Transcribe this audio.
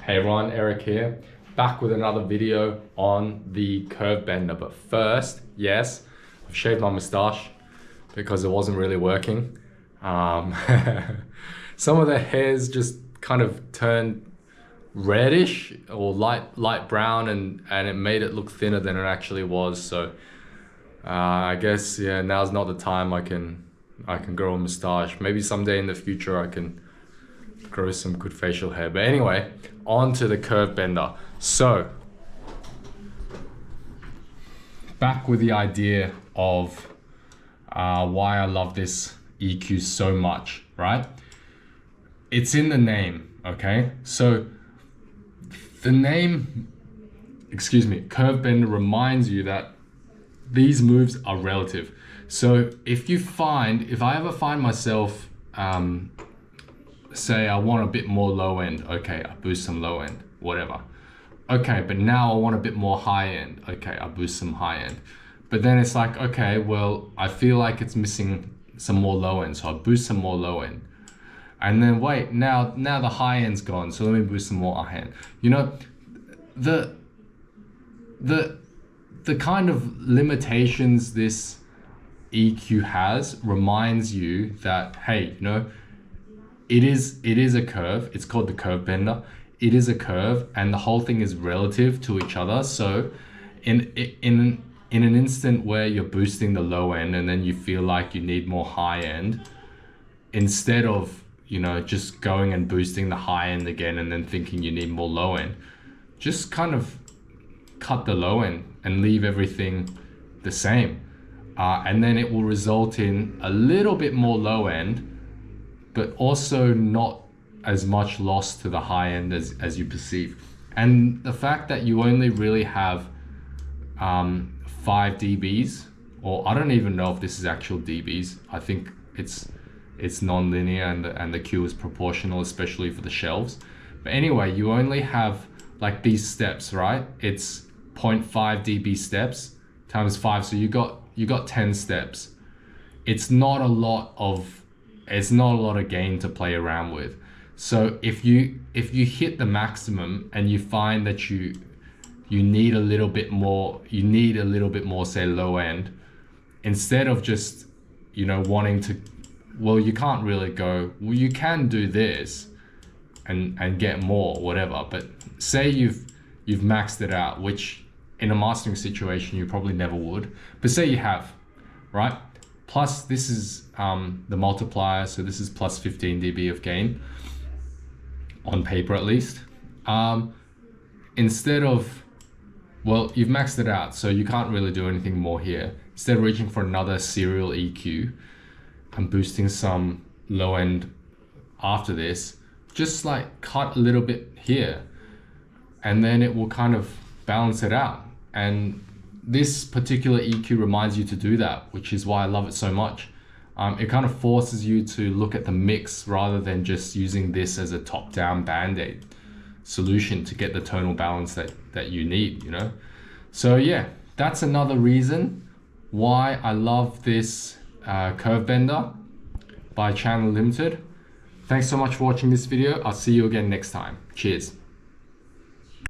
Hey everyone, Eric here, back with another video on the Curve Bender. But first, yes, I've shaved my mustache because it wasn't really working. Some of the hairs just kind of turned reddish or light brown, and it made it look thinner than it actually was. So I guess now's not the time I can grow a mustache. Maybe someday in the future I can grow some good facial hair. But anyway, on to the Curve Bender. So back with the idea of why I love this EQ so much, right? It's in the name, okay? So the name, Curve Bender reminds you that these moves are relative. So if I ever find myself, say I want a bit more low end, okay, I boost some low end, whatever. Okay, but now I want a bit more high end, okay, I boost some high end. But then it's like, okay, well, I feel like it's missing some more low end, so I boost some more low end. And then wait, now the high end's gone, so let me boost some more high end. You know, the kind of limitations this EQ has reminds you that, hey, you know, it is a curve. It's called the Curve Bender. It is a curve, and the whole thing is relative to each other. So in an instant where you're boosting the low end and then you feel like you need more high end, instead of, you know, just going and boosting the high end again and then thinking you need more low end, just kind of cut the low end and leave everything the same. And then it will result in a little bit more low end, but also not as much loss to the high end as you perceive. And the fact that you only really have 5 dBs, or I don't even know if this is actual dBs. I think it's non-linear and the Q is proportional, especially for the shelves. But anyway, you only have like these steps, right? It's 0.5 dB steps times 5, so you got 10 steps. It's not a lot of gain to play around with. So if you hit the maximum and you find that you need a little bit more, say low end, instead of just, you know, wanting to, well, you can't really go, well, you can do this and get more, whatever. But say you've maxed it out, which in a mastering situation you probably never would, but say you have, right? Plus this is the multiplier, so this is plus 15 dB of gain, on paper at least. Instead of, well, you've maxed it out, so you can't really do anything more here. Instead of reaching for another serial EQ and boosting some low end after this, just like cut a little bit here, and then it will kind of balance it out. And this particular EQ reminds you to do that, which is why I love it so much. It kind of forces you to look at the mix rather than just using this as a top-down band-aid solution to get the tonal balance that you need, you know? So yeah, that's another reason why I love this Curve Bender by Chandler Limited. Thanks so much for watching this video. I'll see you again next time. Cheers.